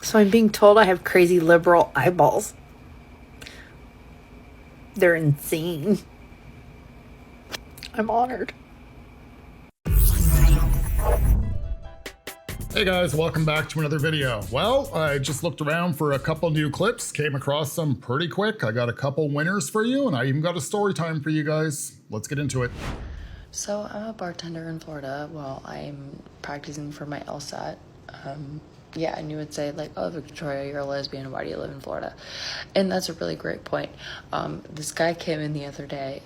So I'm being told I have crazy liberal eyeballs. They're insane. I'm honored. Hey guys, welcome back to another video. Well, I just looked around for a couple new clips, came across some pretty quick. I got a couple winners for you, and I even got a story time for you guys. Let's get into it. So I'm a bartender in Florida while I'm practicing for my LSAT. Yeah, and you would say like, oh, Victoria, you're a lesbian, why do you live in Florida? And that's a really great point. This guy came in the other day,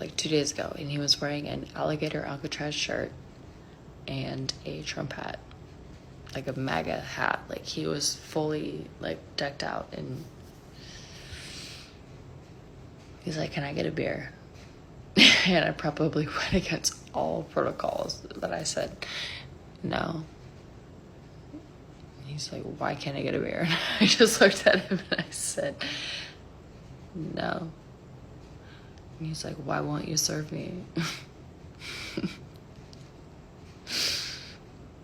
like 2 days ago, and he was wearing an alligator Alcatraz shirt and a Trump hat, like a MAGA hat. Like he was fully like decked out, and he's like, can I get a beer? And I probably went against all protocols that I said no. He's like, why can't I get a beer? And I just looked at him and I said, no. And he's like, why won't you serve me?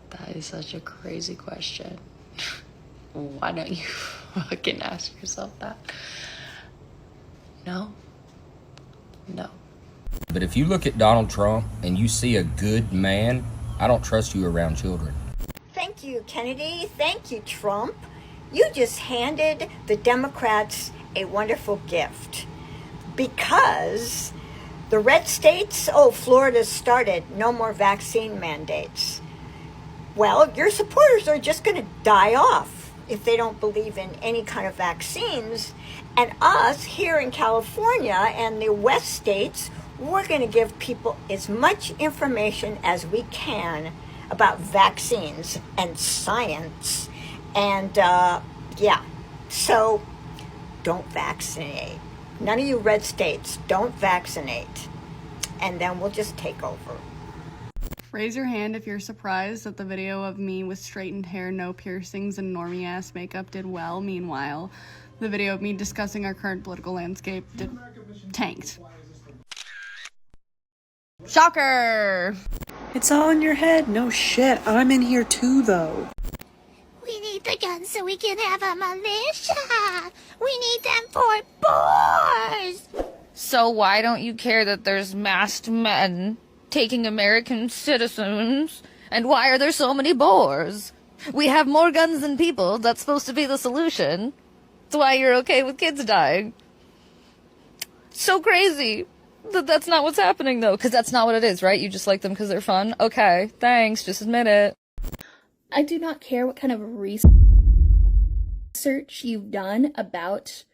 That is such a crazy question. Why don't you fucking ask yourself that? No. No. But if you look at Donald Trump and you see a good man, I don't trust you around children. Thank you, Kennedy. Thank you, Trump. You just handed the Democrats a wonderful gift because the red states, Florida started no more vaccine mandates. Well, your supporters are just going to die off if they don't believe in any kind of vaccines. And us here in California and the West states, we're going to give people as much information as we can about vaccines and science. And so don't vaccinate. None of you red states, don't vaccinate. And then we'll just take over. Raise your hand if you're surprised that the video of me with straightened hair, no piercings, and normie-ass makeup did well. Meanwhile, the video of me discussing our current political landscape tanked. Shocker! It's all in your head. No shit. I'm in here too, though. We need the guns so we can have a militia. We need them for boars. So why don't you care that there's masked men taking American citizens? And why are there so many boars? We have more guns than people. That's supposed to be the solution. That's why you're okay with kids dying. So crazy. That's not what's happening, though, because that's not what it is, right? You just like them because they're fun? Okay, thanks, just admit it. I do not care what kind of research you've done about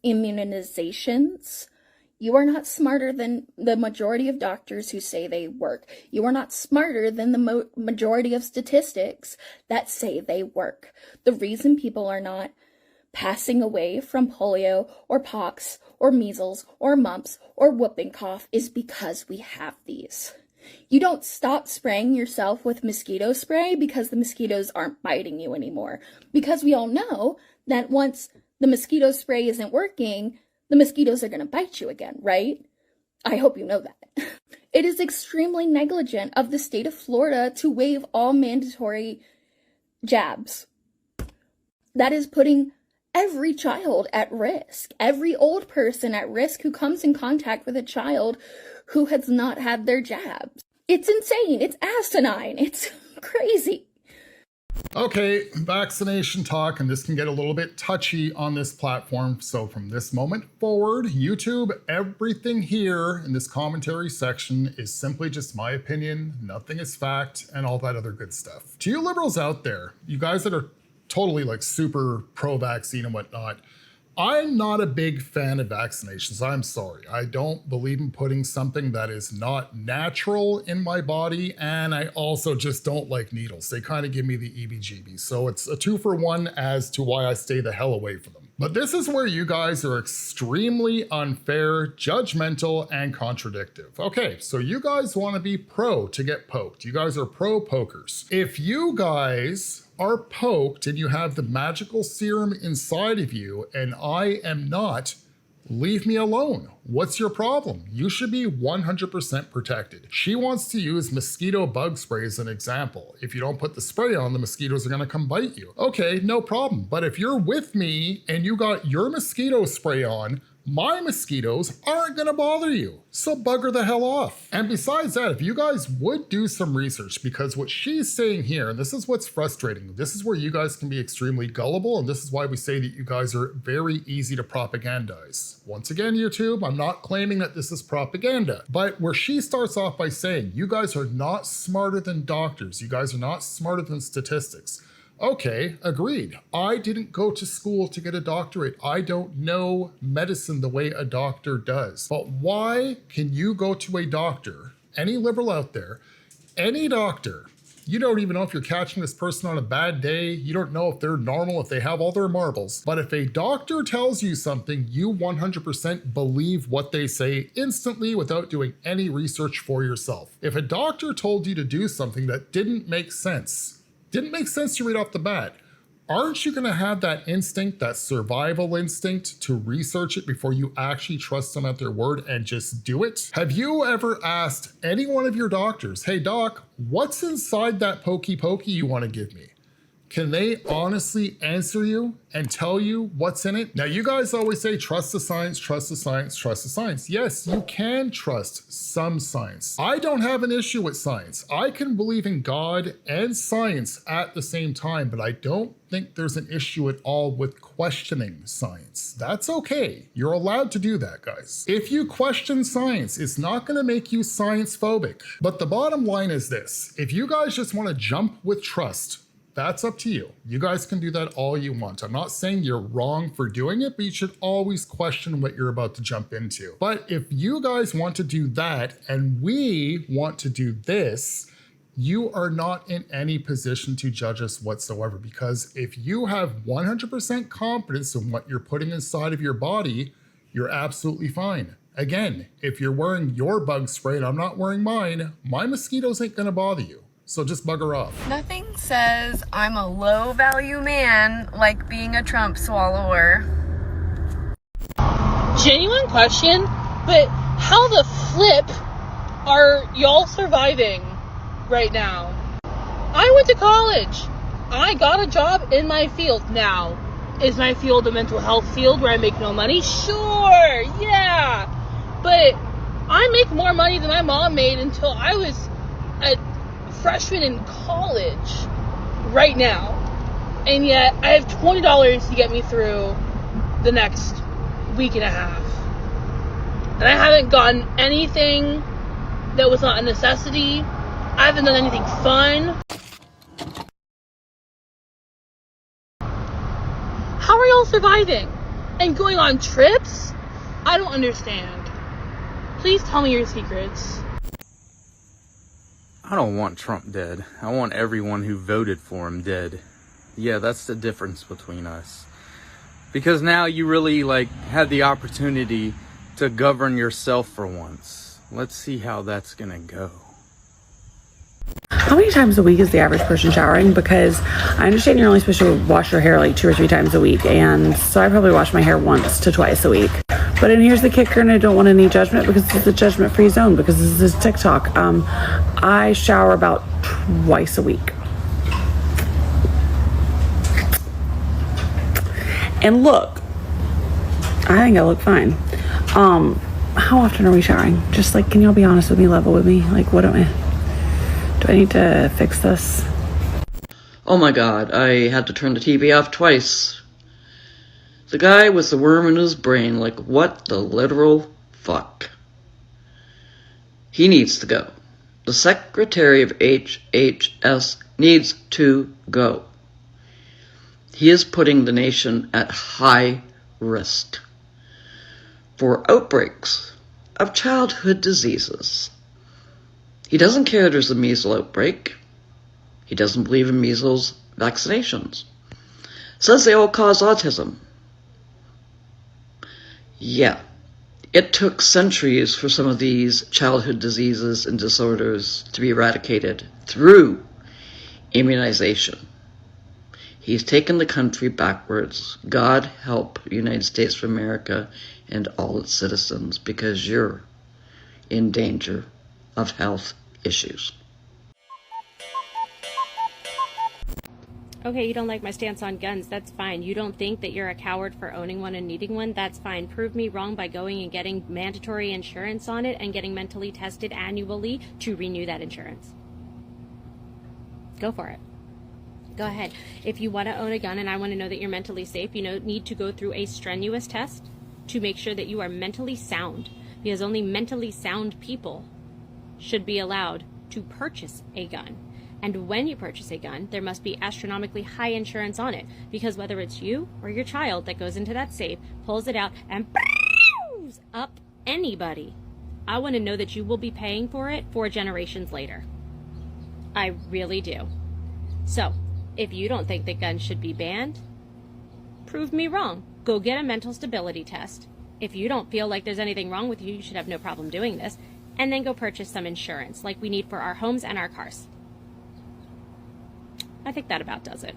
immunizations. You are not smarter than the majority of doctors who say they work. You are not smarter than the majority of statistics that say they work. The reason people are not passing away from polio or pox or measles or mumps or whooping cough is because we have these. You don't stop spraying yourself with mosquito spray because the mosquitoes aren't biting you anymore. Because we all know that once the mosquito spray isn't working, the mosquitoes are going to bite you again, right? I hope you know that. It is extremely negligent of the state of Florida to waive all mandatory jabs. That is putting every child at risk, every old person at risk who comes in contact with a child who has not had their jabs. It's insane. It's asinine. It's crazy. Okay, vaccination talk, and this can get a little bit touchy on this platform. So from this moment forward, YouTube, everything here in this commentary section is simply just my opinion. Nothing is fact and all that other good stuff. To you liberals out there, you guys that are totally like super pro-vaccine and whatnot, I'm not a big fan of vaccinations. I'm sorry. I don't believe in putting something that is not natural in my body, and I also just don't like needles. They kind of give me the EBGBs. So it's a 2-for-1 as to why I stay the hell away from them. But this is where you guys are extremely unfair, judgmental, and contradictive. Okay, so you guys want to be pro to get poked. You guys are pro pokers. If you guys are poked and you have the magical serum inside of you, and I am not, Leave me alone. What's your problem? You should be 100% protected. She wants to use mosquito bug spray as an example. If you don't put the spray on, the mosquitoes are gonna come bite you. Okay, no problem. But if you're with me and you got your mosquito spray on, my mosquitoes aren't gonna bother you. So bugger the hell off. And besides that, if you guys would do some research, because what she's saying here, and this is what's frustrating, this is where you guys can be extremely gullible, and this is why we say that you guys are very easy to propagandize. Once again, YouTube, I'm not claiming that this is propaganda, but where she starts off by saying, you guys are not smarter than doctors, you guys are not smarter than statistics. Okay, agreed. I didn't go to school to get a doctorate. I don't know medicine the way a doctor does. But why can you go to a doctor, any liberal out there, any doctor, you don't even know if you're catching this person on a bad day, you don't know if they're normal, if they have all their marbles, but if a doctor tells you something, you 100% believe what they say instantly without doing any research for yourself. If a doctor told you to do something that didn't make sense to read off the bat, aren't you gonna have that instinct, that survival instinct to research it before you actually trust them at their word and just do it? Have you ever asked any one of your doctors, hey doc, what's inside that pokey you wanna give me? Can they honestly answer you and tell you what's in it? Now, you guys always say, trust the science, trust the science, trust the science. Yes, you can trust some science. I don't have an issue with science. I can believe in God and science at the same time, but I don't think there's an issue at all with questioning science. That's okay. You're allowed to do that, guys. If you question science, it's not gonna make you science phobic. But the bottom line is this, if you guys just wanna jump with trust, that's up to you. You guys can do that all you want. I'm not saying you're wrong for doing it, but you should always question what you're about to jump into. But if you guys want to do that and we want to do this, you are not in any position to judge us whatsoever, because if you have 100% confidence in what you're putting inside of your body, you're absolutely fine. Again, if you're wearing your bug spray and I'm not wearing mine, my mosquitoes ain't gonna bother you. So just bugger off. Nothing says I'm a low value man like being a Trump swallower. Genuine question, but how the flip are y'all surviving right now? I went to college. I got a job in my field. Now, is my field a mental health field where I make no money? Sure, yeah. But I make more money than my mom made until I was a freshman in college right now, and yet I have $20 to get me through the next week and a half, and I haven't gotten anything that was not a necessity. I haven't done anything fun. How are y'all surviving and going on trips? I don't understand. Please tell me your secrets. I don't want Trump dead. I want everyone who voted for him dead. Yeah, that's the difference between us. Because now you really, had the opportunity to govern yourself for once. Let's see how that's gonna go. How many times a week is the average person showering? Because I understand you're only supposed to wash your hair 2 or 3 times a week, and so I probably wash my hair once to twice a week. But and here's the kicker, and I don't want any judgment because this is a judgment-free zone, because this is TikTok. I shower about twice a week. And look, I think I look fine. How often are we showering? Just can y'all be honest with me, level with me? What do I need to fix this? Oh my god, I had to turn the TV off twice. The guy with the worm in his brain, what the literal fuck? He needs to go. The Secretary of HHS needs to go. He is putting the nation at high risk for outbreaks of childhood diseases. He doesn't care there's a measles outbreak. He doesn't believe in measles vaccinations. Says they all cause autism. Yeah, it took centuries for some of these childhood diseases and disorders to be eradicated through immunization. He's taken the country backwards. God help the United States of America and all its citizens because you're in danger of health issues. Okay, you don't like my stance on guns, that's fine. You don't think that you're a coward for owning one and needing one, that's fine. Prove me wrong by going and getting mandatory insurance on it and getting mentally tested annually to renew that insurance. Go for it. Go ahead. If you want to own a gun and I want to know that you're mentally safe, you need to go through a strenuous test to make sure that you are mentally sound, because only mentally sound people should be allowed to purchase a gun. And when you purchase a gun, there must be astronomically high insurance on it, because whether it's you or your child that goes into that safe, pulls it out, and blows up anybody, I want to know that you will be paying for it 4 generations later. I really do. So, if you don't think that guns should be banned, prove me wrong. Go get a mental stability test. If you don't feel like there's anything wrong with you, you should have no problem doing this. And then go purchase some insurance like we need for our homes and our cars. I think that about does it.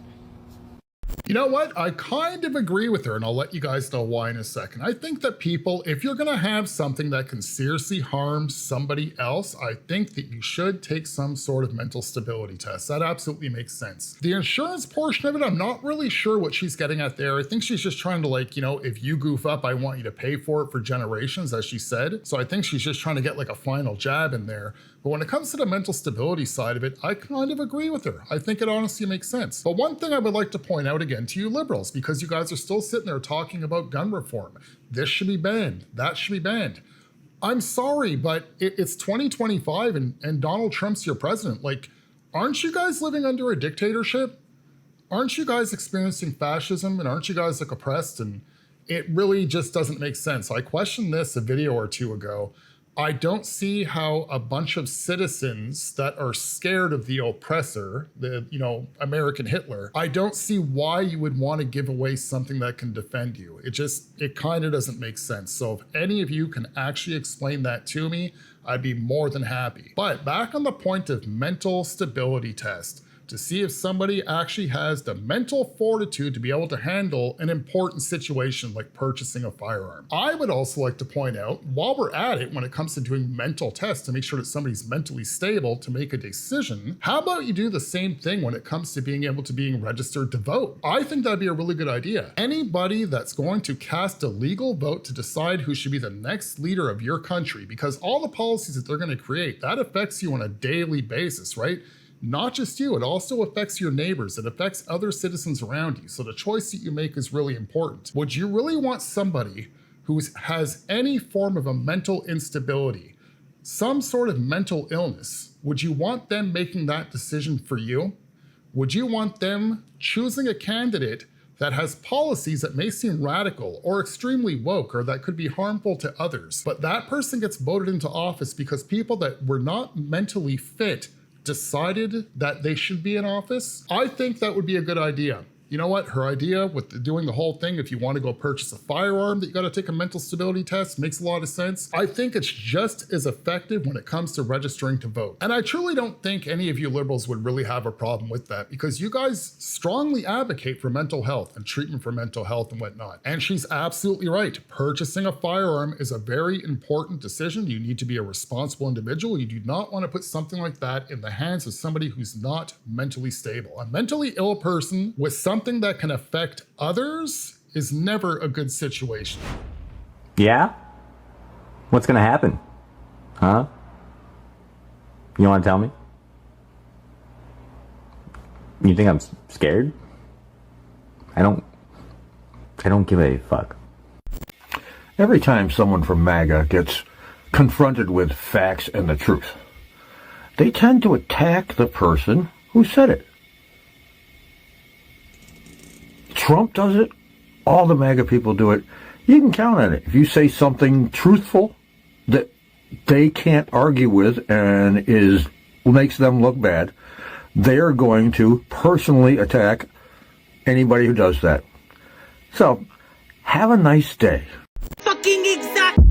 You know what? I kind of agree with her, and I'll let you guys know why in a second. I think that people, if you're going to have something that can seriously harm somebody else, I think that you should take some sort of mental stability test. That absolutely makes sense. The insurance portion of it, I'm not really sure what she's getting at there. I think she's just trying to, like, if you goof up, I want you to pay for it for generations, as she said. So I think she's just trying to get like a final jab in there. But when it comes to the mental stability side of it, I kind of agree with her. I think it honestly makes sense. But one thing I would like to point out again to you liberals, because you guys are still sitting there talking about gun reform. This should be banned. That should be banned. I'm sorry, but it's 2025 and Donald Trump's your president. Like, aren't you guys living under a dictatorship? Aren't you guys experiencing fascism, and aren't you guys like oppressed? And it really just doesn't make sense. I questioned this a video or two ago. I don't see how a bunch of citizens that are scared of the oppressor, the, American Hitler, I don't see why you would want to give away something that can defend you. It kind of doesn't make sense. So if any of you can actually explain that to me, I'd be more than happy. But back on the point of mental stability test, to see if somebody actually has the mental fortitude to be able to handle an important situation like purchasing a firearm. I would also like to point out, while we're at it, when it comes to doing mental tests to make sure that somebody's mentally stable to make a decision, how about you do the same thing when it comes to being able to being registered to vote? I think that'd be a really good idea. Anybody that's going to cast a legal vote to decide who should be the next leader of your country, because all the policies that they're going to create, that affects you on a daily basis, right? Not just you, it also affects your neighbors, it affects other citizens around you. So the choice that you make is really important. Would you really want somebody who has any form of a mental instability, some sort of mental illness, would you want them making that decision for you? Would you want them choosing a candidate that has policies that may seem radical or extremely woke or that could be harmful to others, but that person gets voted into office because people that were not mentally fit decided that they should be in office? I think that would be a good idea. You know what? Her idea with doing the whole thing, if you want to go purchase a firearm that you got to take a mental stability test, makes a lot of sense. I think it's just as effective when it comes to registering to vote. And I truly don't think any of you liberals would really have a problem with that, because you guys strongly advocate for mental health and treatment for mental health and whatnot. And she's absolutely right. Purchasing a firearm is a very important decision. You need to be a responsible individual. You do not want to put something like that in the hands of somebody who's not mentally stable. A mentally ill person with something that can affect others is never a good situation. Yeah? What's gonna happen? Huh? You wanna tell me? You think I'm scared? I don't give a fuck. Every time someone from MAGA gets confronted with facts and the truth, they tend to attack the person who said it. Trump does it. All the MAGA people do it. You can count on it. If you say something truthful that they can't argue with and makes them look bad, they are going to personally attack anybody who does that. So, have a nice day. Fucking exactly!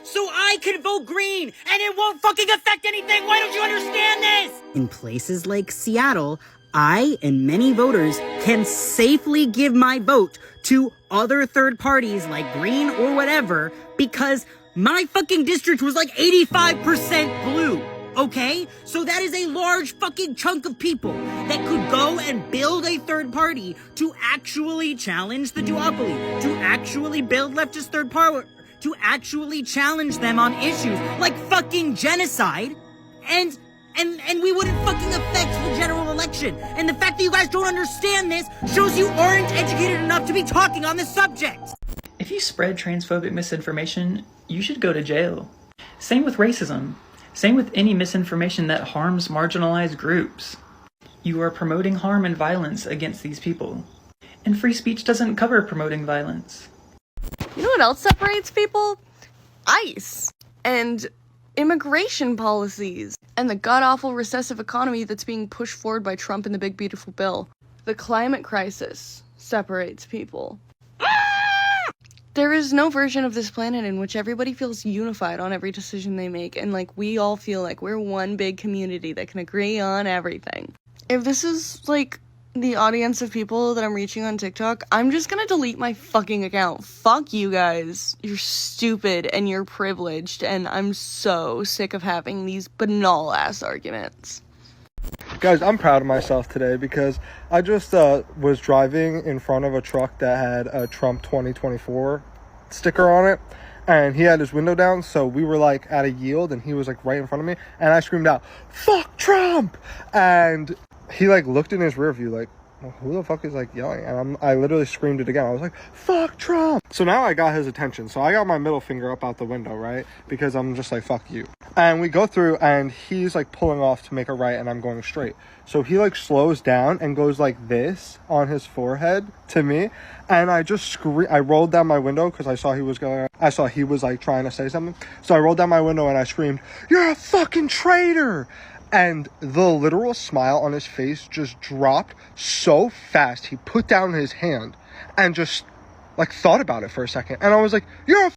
So I can vote green, and it won't fucking affect anything! Why don't you understand this? In places like Seattle, I and many voters can safely give my vote to other third parties like Green or whatever because my fucking district was like 85% blue. Okay? So that is a large fucking chunk of people that could go and build a third party to actually challenge the duopoly, to actually build leftist third power, to actually challenge them on issues like fucking genocide, and we wouldn't fucking affect the general election. And the fact that you guys don't understand this shows you aren't educated enough to be talking on this subject. If you spread transphobic misinformation, you should go to jail. Same with racism. Same with any misinformation that harms marginalized groups. You are promoting harm and violence against these people. And free speech doesn't cover promoting violence. You know what else separates people? ICE. And immigration policies. And the god-awful recessive economy that's being pushed forward by Trump and the big beautiful bill. The climate crisis separates people. There is no version of this planet in which everybody feels unified on every decision they make, and like we all feel like we're one big community that can agree on everything. If this is like the audience of people that I'm reaching on TikTok, I'm just gonna delete my fucking account. Fuck you guys. You're stupid and you're privileged, and I'm so sick of having these banal ass arguments. Guys, I'm proud of myself today because I just was driving in front of a truck that had a Trump 2024 sticker on it, and he had his window down, so we were like at a yield and he was like right in front of me, and I screamed out, "Fuck Trump!" And he like looked in his rear view like, well, who the fuck is like yelling? And I literally screamed it again. I was like, "Fuck Trump!" So now I got his attention. So I got my middle finger up out the window, right? Because I'm just like, fuck you. And we go through and he's like pulling off to make a right and I'm going straight. So he like slows down and goes like this on his forehead to me. And I just I rolled down my window because I saw he was like trying to say something. So I rolled down my window and I screamed, "You're a fucking traitor!" And the literal smile on his face just dropped so fast. He put down his hand and just like thought about it for a second. And I was like, "You're a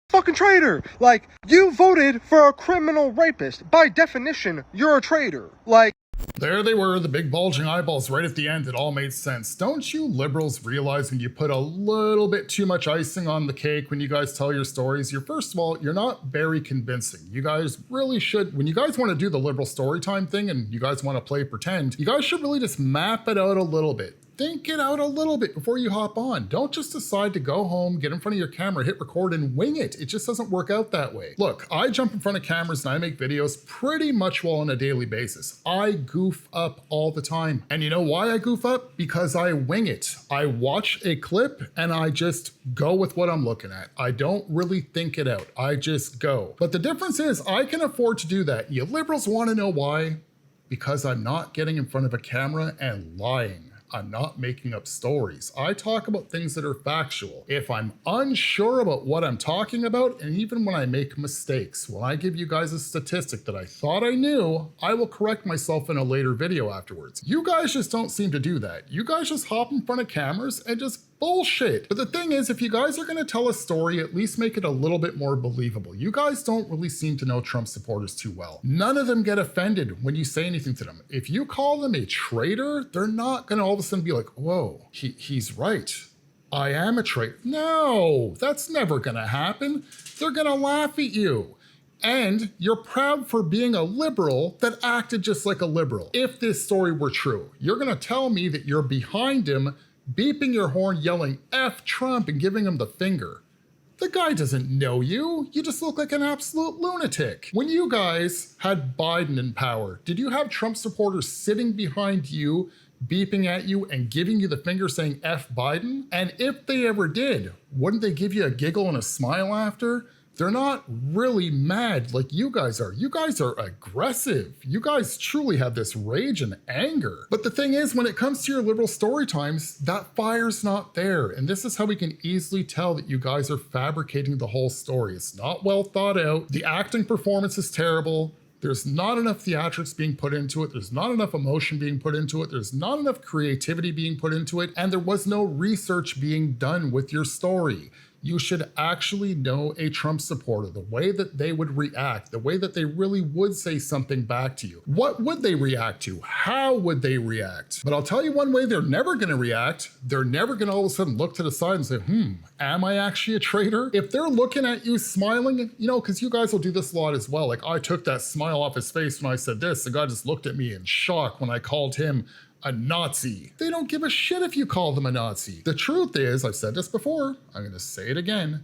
fucking traitor. Like, you voted for a criminal rapist. By definition, you're a traitor." Like, there they were, the big bulging eyeballs right at the end. It all made sense. Don't you liberals realize when you put a little bit too much icing on the cake when you guys tell your stories? First of all, you're not very convincing. You guys really should, when you guys want to do the liberal story time thing and you guys want to play pretend, you guys should really just map it out a little bit. Think it out a little bit before you hop on. Don't just decide to go home, get in front of your camera, hit record and wing it. It just doesn't work out that way. Look, I jump in front of cameras and I make videos pretty much well on a daily basis. I goof up all the time. And you know why I goof up? Because I wing it. I watch a clip and I just go with what I'm looking at. I don't really think it out. I just go. But the difference is I can afford to do that. You liberals want to know why? Because I'm not getting in front of a camera and lying. I'm not making up stories. I talk about things that are factual. If I'm unsure about what I'm talking about, and even when I make mistakes, when I give you guys a statistic that I thought I knew, I will correct myself in a later video afterwards. You guys just don't seem to do that. You guys just hop in front of cameras and just bullshit. But the thing is, if you guys are gonna tell a story, at least make it a little bit more believable. You guys don't really seem to know Trump supporters too well. None of them get offended when you say anything to them. If you call them a traitor, they're not gonna all of a sudden be like, whoa, he's right. I am a traitor. No, that's never gonna happen. They're gonna laugh at you. And you're proud for being a liberal that acted just like a liberal. If this story were true, you're gonna tell me that you're behind him beeping your horn, yelling F Trump and giving him the finger. The guy doesn't know you. You just look like an absolute lunatic. When you guys had Biden in power, did you have Trump supporters sitting behind you, beeping at you and giving you the finger saying F Biden? And if they ever did, wouldn't they give you a giggle and a smile after? They're not really mad like you guys are. You guys are aggressive. You guys truly have this rage and anger. But the thing is, when it comes to your liberal story times, that fire's not there. And this is how we can easily tell that you guys are fabricating the whole story. It's not well thought out. The acting performance is terrible. There's not enough theatrics being put into it. There's not enough emotion being put into it. There's not enough creativity being put into it. And there was no research being done with your story. You should actually know a Trump supporter, the way that they would react, the way that they really would say something back to you. What would they react to? How would they react? But I'll tell you one way they're never gonna react. They're never gonna all of a sudden look to the side and say, am I actually a traitor? If they're looking at you smiling, you know, because you guys will do this a lot as well. Like, I took that smile off his face when I said this. The guy just looked at me in shock when I called him a Nazi. They don't give a shit if you call them a Nazi. The truth is, I've said this before, I'm gonna say it again,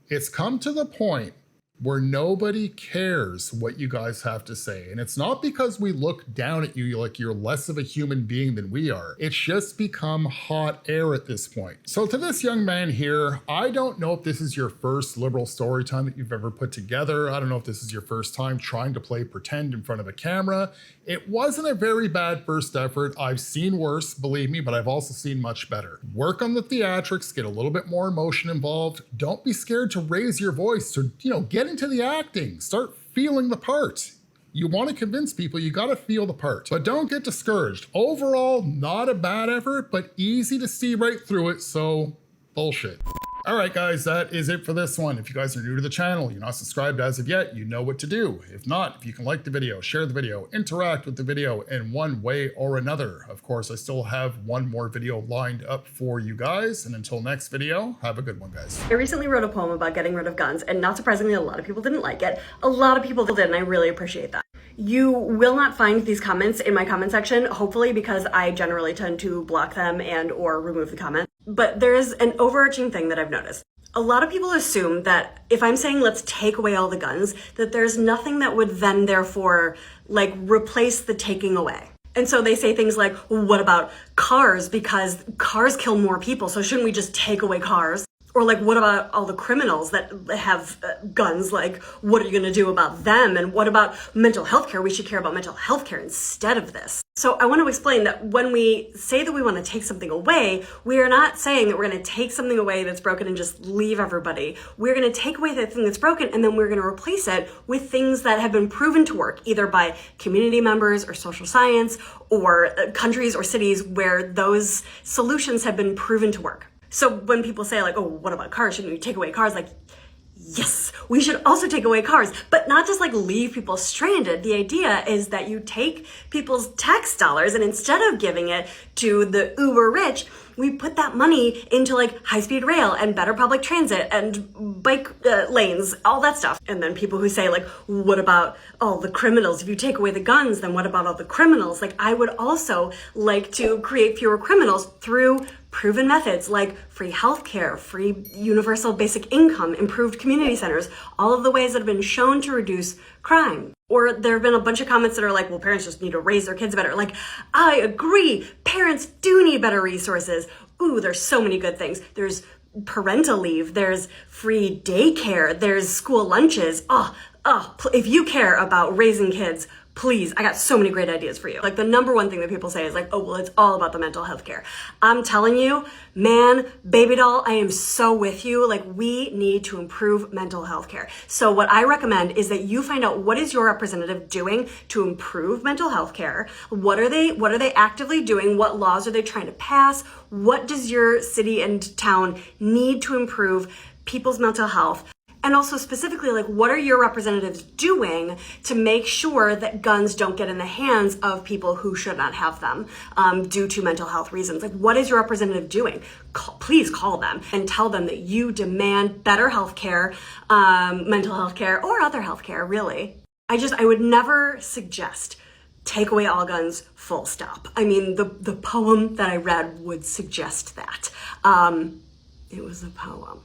it's come to the point where nobody cares what you guys have to say. And it's not because we look down at you like you're less of a human being than we are. It's just become hot air at this point. So to this young man here, I don't know if this is your first liberal story time that you've ever put together. I don't know if this is your first time trying to play pretend in front of a camera. It wasn't a very bad first effort. I've seen worse, believe me, but I've also seen much better. Work on the theatrics, get a little bit more emotion involved. Don't be scared to raise your voice or, get into the acting. Start feeling the part. You want to convince people, you got to feel the part. But don't get discouraged. Overall, not a bad effort, but easy to see right through it, so bullshit. All right, guys, that is it for this one. If you guys are new to the channel, you're not subscribed as of yet, you know what to do. If not, if you can like the video, share the video, interact with the video in one way or another. Of course, I still have one more video lined up for you guys. And until next video, have a good one, guys. I recently wrote a poem about getting rid of guns, and not surprisingly, a lot of people didn't like it. A lot of people did, and I really appreciate that. You will not find these comments in my comment section, hopefully, because I generally tend to block them and or remove the comment. But there is an overarching thing that I've noticed. A lot of people assume that if I'm saying let's take away all the guns, that there's nothing that would then therefore like replace the taking away. And so they say things like, well, what about cars? Because cars kill more people, so shouldn't we just take away cars? Or like, what about all the criminals that have guns? Like, what are you gonna do about them? And what about mental health care? We should care about mental health care instead of this. So I want to explain that when we say that we want to take something away, we are not saying that we're going to take something away that's broken and just leave everybody. We're going to take away the thing that's broken and then we're going to replace it with things that have been proven to work, either by community members or social science or countries or cities where those solutions have been proven to work. So when people say like, oh, what about cars? Shouldn't we take away cars? Like, yes, we should also take away cars, but not just like leave people stranded. The idea is that you take people's tax dollars and instead of giving it to the uber rich, we put that money into like high-speed rail and better public transit and bike lanes, all that stuff. And then people who say like, what about all the criminals? If you take away the guns, then what about all the criminals? Like, I would also like to create fewer criminals through proven methods like free healthcare, free universal basic income, improved community centers, all of the ways that have been shown to reduce crime. Or there have been a bunch of comments that are like, well, parents just need to raise their kids better. Like, I agree, parents do need better resources. Ooh, there's so many good things. There's parental leave, there's free daycare, there's school lunches. If you care about raising kids, please, I got so many great ideas for you. Like the number one thing that people say is like, oh, well, it's all about the mental health care. I'm telling you, man, baby doll, I am so with you. Like, we need to improve mental health care. So what I recommend is that you find out what is your representative doing to improve mental health care. What are they actively doing? What laws are they trying to pass? What does your city and town need to improve people's mental health? And also specifically, like, what are your representatives doing to make sure that guns don't get in the hands of people who should not have them due to mental health reasons? Like, what is your representative doing? Please call them and tell them that you demand better health care, mental health care, or other health care, really. I would never suggest take away all guns, full stop. I mean, the poem that I read would suggest that. It was a poem.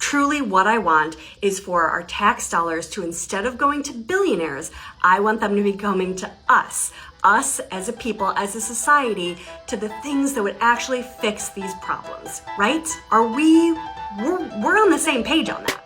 Truly what I want is for our tax dollars to, instead of going to billionaires, I want them to be coming to us as a people, as a society, to the things that would actually fix these problems, right? We're on the same page on that.